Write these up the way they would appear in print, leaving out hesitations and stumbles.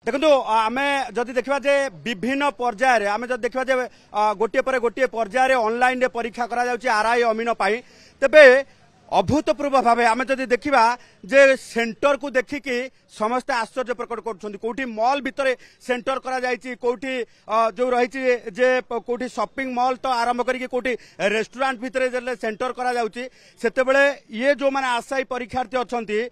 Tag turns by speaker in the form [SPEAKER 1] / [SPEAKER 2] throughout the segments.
[SPEAKER 1] देखो आम जदि देखा जे विभिन्न पर्यायर आम जब देखा जे गोटे पर गोटे पर्यायर ऑनलाइन रे परीक्षा करा जाउची आरआई अमीन पाई तेबे अभूतपूर्व भाव आम जदि देखा जे सेंटर को देखिकी समस्ते आश्चर्य प्रकट करोटी मॉल भितर सेंटर करा जायछि कोठी जो रही जे कोठी शॉपिंग मॉल तो आरंभ करके कोठी रेस्टोरेंट भितर सेंटर करा जाउछि सेतेबेले ये जो माने आशायी परीक्षार्थी अछंती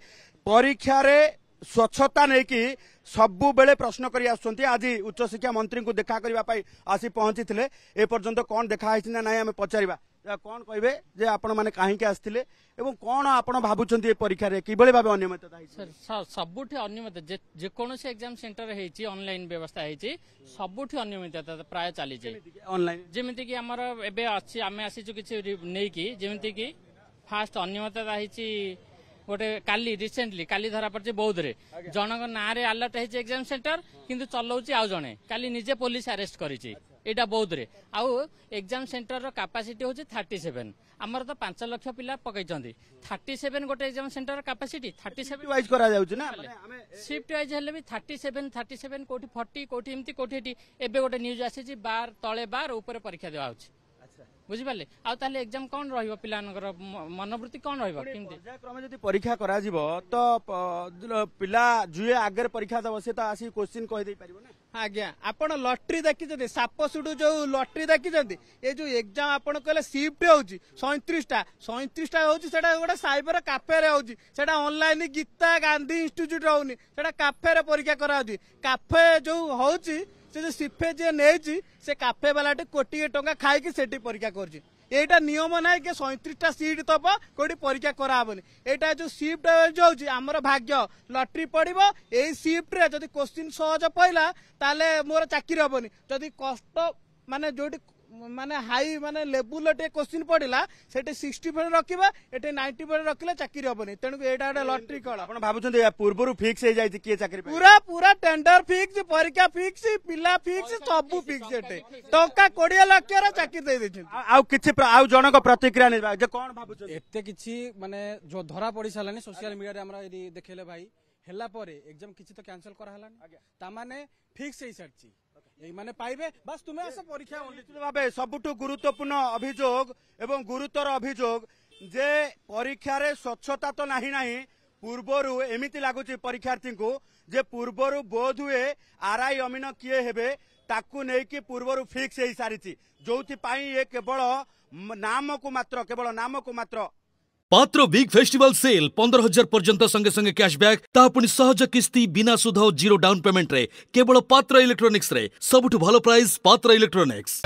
[SPEAKER 1] परीक्षा रे स्वच्छता नहीं कि सबु बेले प्रश्न करी आसुछंती आज उच्च शिक्षा मंत्री को देखा करने आसी पहुंची थे ए पर्यंत कौन देखा ना ना आम पचारिबा कौन कहे जे आपण माने काहे के आस्थिले एवं कौन आपण भाबुछंती ए परीक्षा रे किबळे भाबे अनियमितता है
[SPEAKER 2] सबुठी अनियमित जे कोनोसी एग्जाम सेंटर हेची ऑनलाइन व्यवस्था हेची सबुठी अनियमितता प्राय चली जे
[SPEAKER 1] ऑनलाइन
[SPEAKER 2] जेमिति कि हमर एबे अछि आमे आसीछु किछि नै कि जेमिति कि फास्ट अनियमितता हेची गोटे काली रिसेंटली काली धरा पड़े बौद्ध रे जनक ना रे अलर्ट है एग्जाम सेंटर किंतु चलाउची आउ जणे काली निजे पुलिस अरेस्ट करिछि एटा बौद्ध रे आउ एग्जाम सेंटर रो कैपेसिटी होची 37 हमर तो 5 लाख पिला पकैचंदी 37 गोटे एग्जाम सेंटर कैपेसिटी 37
[SPEAKER 1] वाइज करा जाउची ना
[SPEAKER 2] शिफ्ट वाइज हेले भी 37 कोठी 40 कोठी एमती कोठी एटी एबे गोटे न्यूज आसी बार तळे बार ऊपर परीक्षा देवा होची बुझिपारे आउ ताले एग्जाम कौन रहिबो पिलानकर मनोवृत्ति कौन रहिबो किंती
[SPEAKER 1] क्रम जदि परीक्षा करा जिवो तो पिला जुए आगे परीक्षा दब से तो आसी क्वेश्चन कहि दे परिबो ना
[SPEAKER 3] आज्ञा आपण लॉटरी देखी सापसुडू जो लॉटरी देखी ये जो एग्जाम आपण कहले शिफ्ट होची 37टा होची सेटा गोटे साइबर काफे रे होची सेटा ऑनलाइन गीता गांधी इंस्टीट्यूट रहउनी सेटा काफे रे परीक्षा करा होची काफे जो होची से सिफे जे नेची से काफे वाला कोटी टंका खाई सेठी परीक्षा करछि एटा नियम ना कि 37टा सीट तब कोटी परीक्षा कराबनी एटा जो शिफ्ट जो आमर भाग्य लॉटरी पड़ो यही शिफ्ट रे जदि क्वेश्चन सहज पइला ताले मोर चाकरी हेबनी जदि कष्ट माने जोटी माने हाई माने लेवल टे क्वेश्चन पड़िला सेटे 60 पर रखिबा एटे 90 पर रखिले चाकरी हेबनी तेणु एटा एटा लॉटरी कळ
[SPEAKER 1] आपण भाबुछन पूर्वरु फिक्स हो जाई किए चाकरी
[SPEAKER 3] पूरा टेंडर फिक्स परीक्षा फिक्स पिला फिक्स सब फिक्स एटे टंका 20 लाख रा चाकरी दे देछन
[SPEAKER 1] आउ किछि आउ जनक प्रतिक्रिया नै जे कोन भाबुछन
[SPEAKER 4] एते किछि माने जो धरा पड़ी सालानी सोशल मीडिया रे हमरा एदी देखेले भाई हेला परे एग्जाम किछि तो कैंसिल करा हलानी ता माने फिक्स हे सरछि माने पाइबे बस तुम्हें आस परीक्षा
[SPEAKER 1] निश्चित भाव सबुठु गुरुत्वपूर्ण अभियोग एवं गुरुतर अभियोग जे परीक्षा रे स्वच्छता तो नाही नाही पूर्वरु एमिति लागुची परीक्षार्थी को जे पूर्वरु बोध हुए आरआई अमीन किए हेबे ताकू नै कि पूर्वरु फिक्स हे सारिची जोथि पाई ये केवल नाम को मात्र
[SPEAKER 5] पात्र बिग फेस्टिवल सेल 15,000 पर्यंत संगे संगे कैशबैक तापुनी सहज किस्ती बिना सुध और जीरो डाउन पेमेंट रे केवल पात्र इलेक्ट्रॉनिक्स रे सबुठु भलो प्राइस पात्र इलेक्ट्रॉनिक्स।